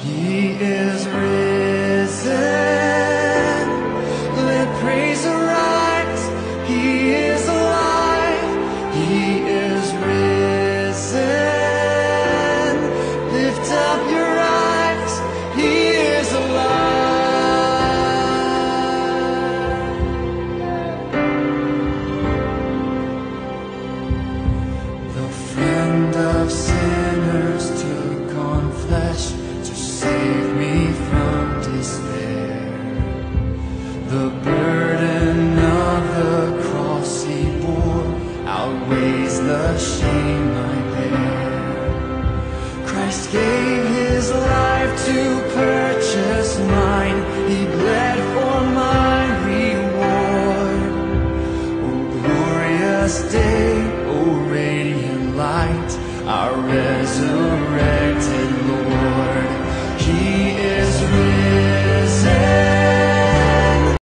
He is risen. Let praise arise. He is alive. He is risen. Lift up your eyes. He is alive. The friend of sinners took on flesh to save me from despair. The burden of the cross he bore outweighs the shame I bear. Christ gave his life to purchase